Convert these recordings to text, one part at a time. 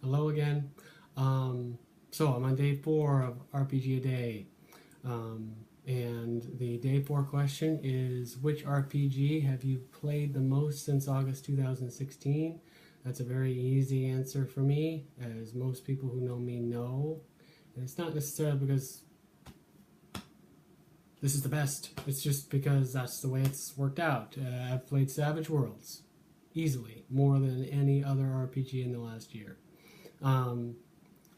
Hello again. So I'm on day 4 of RPGaDay. And the day 4 question is, which RPG have you played the most since August 2016? That's a very easy answer for me, as most people who know me know. And it's not necessarily because this is the best. It's just because that's the way it's worked out. I've played Savage Worlds easily, more than any other RPG in the last year.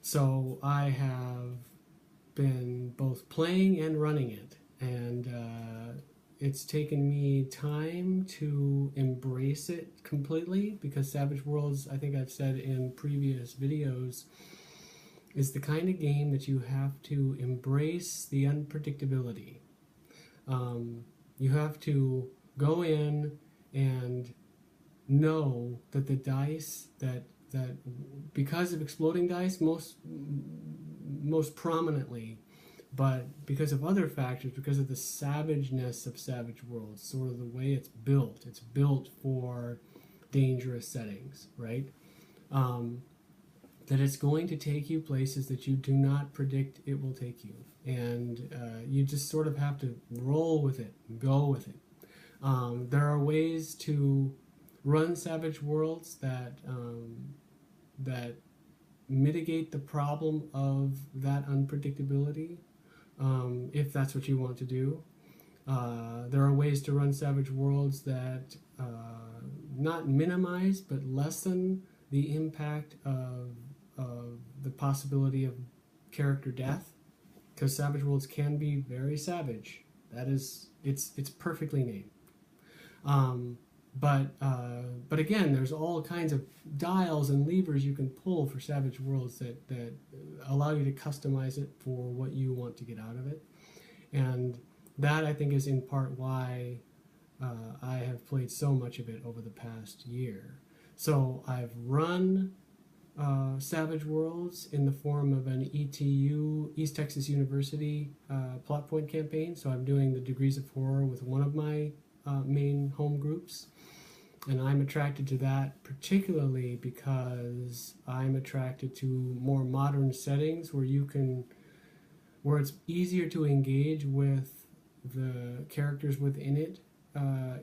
So I have been both playing and running it, and it's taken me time to embrace it completely, because Savage Worlds, I think I've said in previous videos, is the kind of game that you have to embrace the unpredictability. You have to go in and know that the dice that because of exploding dice most prominently, but because of other factors, because of the savageness of Savage Worlds, sort of the way it's built for dangerous settings, right? That it's going to take you places that you do not predict it will take you, and you just sort of have to roll with it, go with it. There are ways to run Savage Worlds that mitigate the problem of that unpredictability, if that's what you want to do. There are ways to run Savage Worlds that not minimize but lessen the impact of the possibility of character death, because Savage Worlds can be very savage. That is, it's perfectly named. But again, there's all kinds of dials and levers you can pull for Savage Worlds that allow you to customize it for what you want to get out of it. And that, I think, is in part why I have played so much of it over the past year. So I've run Savage Worlds in the form of an ETU, East Texas University plot point campaign. So I'm doing the Degrees of Horror with one of my main home groups. And I'm attracted to that particularly because I'm attracted to more modern settings where it's easier to engage with the characters within it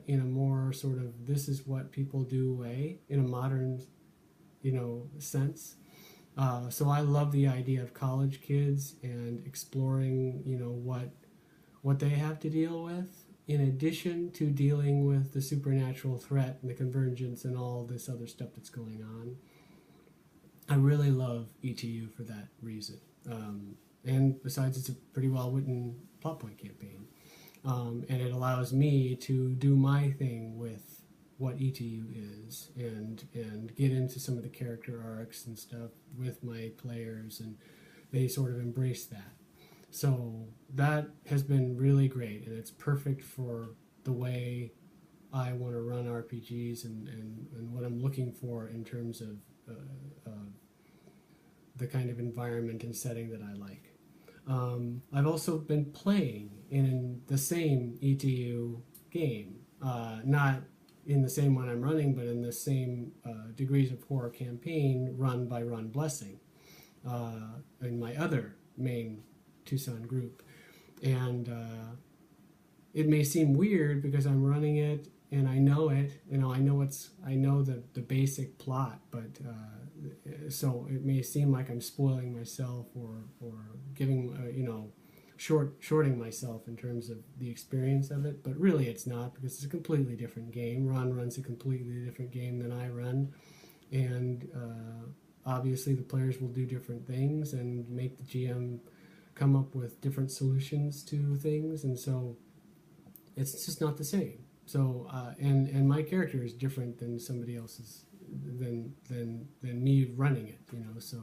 in a more sort of this is what people do way, in a modern, sense. So I love the idea of college kids and exploring, what they have to deal with, in addition to dealing with the supernatural threat and the convergence and all this other stuff that's going on. I really love ETU for that reason. And besides, it's a pretty well-written plot point campaign. And it allows me to do my thing with what ETU is and get into some of the character arcs and stuff with my players, and they sort of embrace that. So that has been really great, and it's perfect for the way I want to run RPGs and what I'm looking for in terms of the kind of environment and setting that I like. I've also been playing in the same ETU game, not in the same one I'm running, but in the same Degrees of Horror campaign run by Ron Blessing in my other main Tucson group. And it may seem weird because I'm running it and I know it, I know the basic plot, but so it may seem like I'm spoiling myself or giving shorting myself in terms of the experience of it, but really it's not, because it's a completely different game. Ron runs a completely different game than I run, and obviously the players will do different things and make the GM come up with different solutions to things, and so it's just not the same. So and my character is different than somebody else's, than me running it, so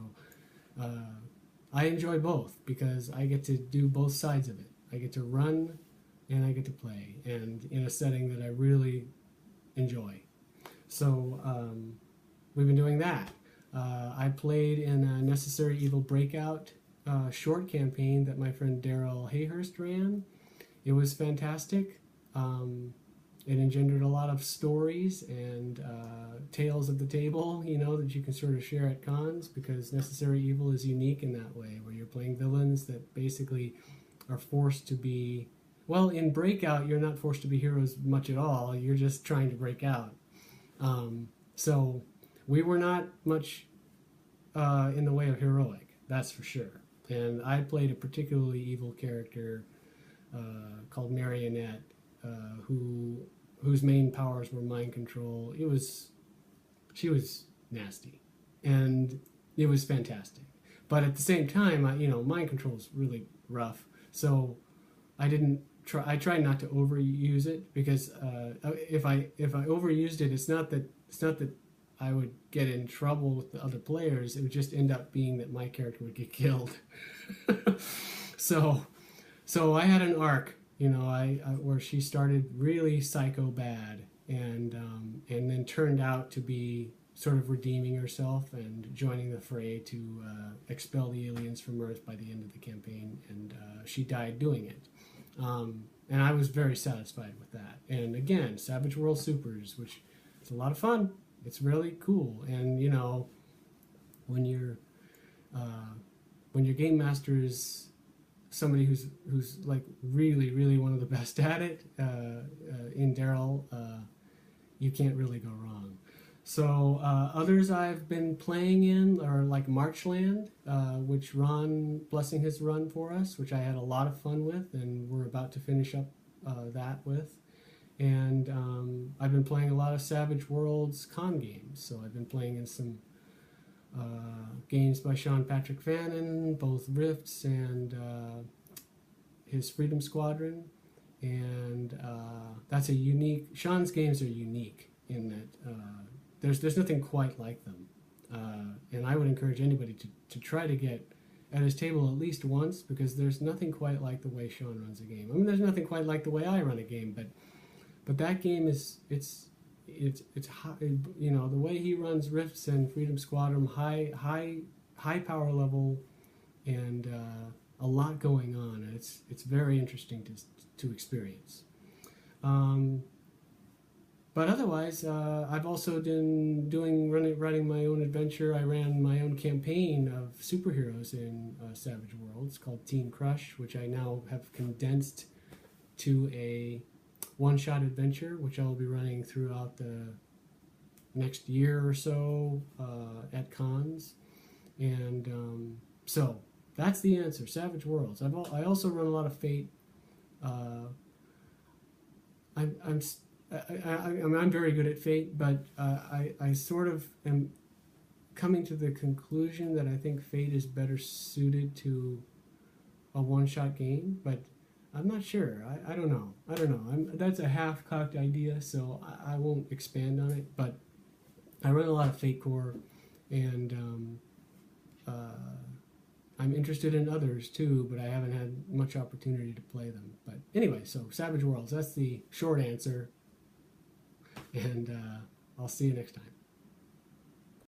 I enjoy both because I get to do both sides of it. I get to run and I get to play, and in a setting that I really enjoy. So we've been doing that. I played in a Necessary Evil Breakout short campaign that my friend Daryl Hayhurst ran. It was fantastic. it engendered a lot of stories and tales of the table, you know, that you can sort of share at cons, because Necessary Evil is unique in that way, where you're playing villains that basically are forced to be, well, in Breakout, you're not forced to be heroes much at all. You're just trying to break out. So we were not much in the way of heroic, that's for sure. And I played a particularly evil character called Marionette, whose main powers were mind control. She was nasty, and it was fantastic. But at the same time, mind control is really rough. So I tried not to overuse it, because if I overused it, it's not that I would get in trouble with the other players. It would just end up being that my character would get killed. So I had an arc, where she started really psycho bad, and then turned out to be sort of redeeming herself and joining the fray to expel the aliens from Earth by the end of the campaign, and she died doing it. And I was very satisfied with that. And again, Savage World Supers, which is a lot of fun. It's really cool. And when your game master is somebody who's like really, really one of the best at it, in Daryl, you can't really go wrong. So others I've been playing in are like Marchland, which Ron, blessing his run for us, which I had a lot of fun with, and we're about to finish up that with. And I've been playing a lot of Savage Worlds con games. So I've been playing in some games by Sean Patrick Fannin, both Rifts and his Freedom Squadron. And that's a unique, Sean's games are unique in that there's nothing quite like them. And I would encourage anybody to try to get at his table at least once, because there's nothing quite like the way Sean runs a game. I mean, there's nothing quite like the way I run a game, but that game it's high, the way he runs Rifts and Freedom Squadron, high power level, and a lot going on, and it's very interesting to experience. But otherwise, I've also been writing my own adventure. I ran my own campaign of superheroes in Savage Worlds called Teen Crush, which I now have condensed to a one-shot adventure, which I will be running throughout the next year or so at cons. And so that's the answer. Savage Worlds. I also run a lot of Fate. I'm very good at Fate, but I sort of am coming to the conclusion that I think Fate is better suited to a one-shot game, but I'm not sure. I don't know. That's a half-cocked idea, so I won't expand on it, but I run a lot of Fate Core, and I'm interested in others too, but I haven't had much opportunity to play them. But anyway, so Savage Worlds, that's the short answer. And I'll see you next time.